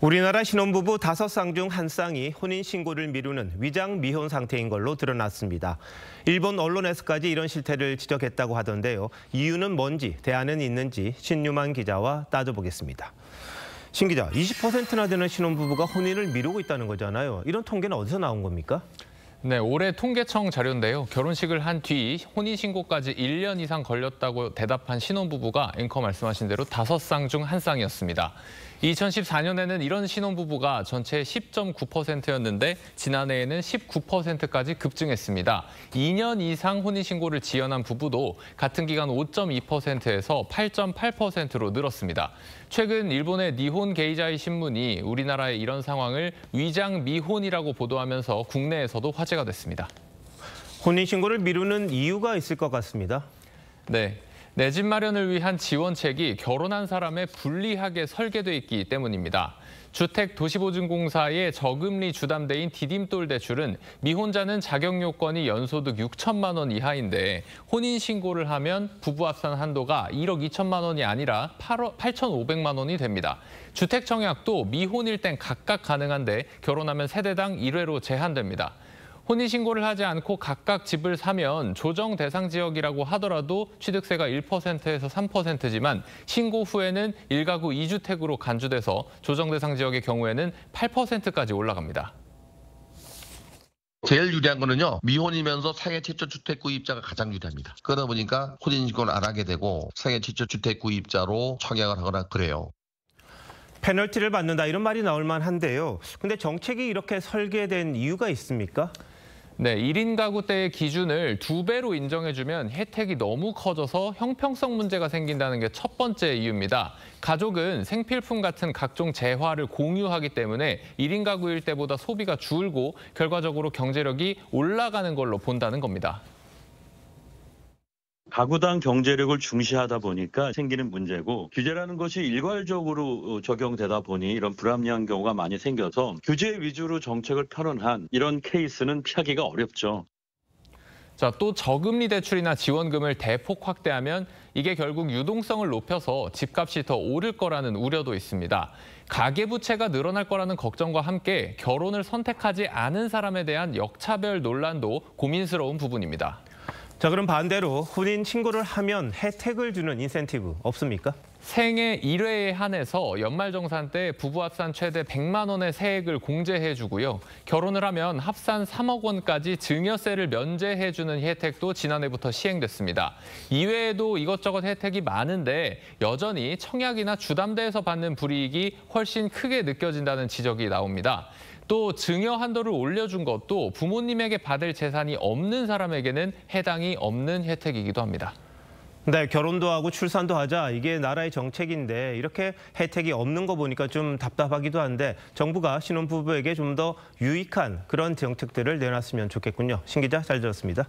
우리나라 신혼부부 5쌍 중 1쌍이 혼인신고를 미루는 위장 미혼 상태인 걸로 드러났습니다. 일본 언론에서까지 이런 실태를 지적했다고 하던데요. 이유는 뭔지, 대안은 있는지 신유만 기자와 따져보겠습니다. 신 기자, 20%나 되는 신혼부부가 혼인을 미루고 있다는 거잖아요. 이런 통계는 어디서 나온 겁니까? 네, 올해 통계청 자료인데요. 결혼식을 한 뒤 혼인신고까지 1년 이상 걸렸다고 대답한 신혼부부가 앵커 말씀하신 대로 5쌍 중 1쌍이었습니다. 2014년에는 이런 신혼부부가 전체의 10.9%였는데 지난해에는 19%까지 급증했습니다. 2년 이상 혼인신고를 지연한 부부도 같은 기간 5.2%에서 8.8%로 늘었습니다. 최근 일본의 니혼 게이자이 신문이 우리나라의 이런 상황을 위장 미혼이라고 보도하면서 국내에서도 화제가 됐습니다. 혼인신고를 미루는 이유가 있을 것 같습니다. 네. 내 집 마련을 위한 지원책이 결혼한 사람에 불리하게 설계돼 있기 때문입니다. 주택도시보증공사의 저금리 주담대인 디딤돌 대출은 미혼자는 자격 요건이 연소득 6천만 원 이하인데 혼인신고를 하면 부부 합산 한도가 1억 2천만 원이 아니라 8,500만 원이 됩니다. 주택청약도 미혼일 땐 각각 가능한데 결혼하면 세대당 1회로 제한됩니다. 혼인신고를 하지 않고 각각 집을 사면 조정 대상 지역이라고 하더라도 취득세가 1%에서 3%지만 신고 후에는 1가구 2주택으로 간주돼서 조정 대상 지역의 경우에는 8%까지 올라갑니다. 제일 유리한 거는요. 미혼이면서 생애 최초 주택 구입자가 가장 유리합니다. 그러다 보니까 혼인신고를 안 하게 되고 생애 최초 주택 구입자로 청약을 하거나 그래요. 페널티를 받는다 이런 말이 나올 만한데요. 근데 정책이 이렇게 설계된 이유가 있습니까? 네, 1인 가구대의 기준을 2배로 인정해주면 혜택이 너무 커져서 형평성 문제가 생긴다는 게 첫 번째 이유입니다. 가족은 생필품 같은 각종 재화를 공유하기 때문에 1인 가구일 때보다 소비가 줄고 결과적으로 경제력이 올라가는 걸로 본다는 겁니다. 가구당 경제력을 중시하다 보니까 생기는 문제고 규제라는 것이 일괄적으로 적용되다 보니 이런 불합리한 경우가 많이 생겨서 규제 위주로 정책을 펴는 한 이런 케이스는 피하기가 어렵죠. 자, 또 저금리 대출이나 지원금을 대폭 확대하면 이게 결국 유동성을 높여서 집값이 더 오를 거라는 우려도 있습니다. 가계부채가 늘어날 거라는 걱정과 함께 결혼을 선택하지 않은 사람에 대한 역차별 논란도 고민스러운 부분입니다. 자, 그럼 반대로 혼인 신고를 하면 혜택을 주는 인센티브 없습니까? 생애 1회에 한해서 연말정산 때 부부 합산 최대 100만 원의 세액을 공제해주고요. 결혼을 하면 합산 3억 원까지 증여세를 면제해주는 혜택도 지난해부터 시행됐습니다. 이외에도 이것저것 혜택이 많은데 여전히 청약이나 주담대에서 받는 불이익이 훨씬 크게 느껴진다는 지적이 나옵니다. 또 증여 한도를 올려준 것도 부모님에게 받을 재산이 없는 사람에게는 해당이 없는 혜택이기도 합니다. 네, 결혼도 하고 출산도 하자. 이게 나라의 정책인데 이렇게 혜택이 없는 거 보니까 좀 답답하기도 한데 정부가 신혼부부에게 좀 더 유익한 그런 정책들을 내놨으면 좋겠군요. 신 기자, 잘 들었습니다.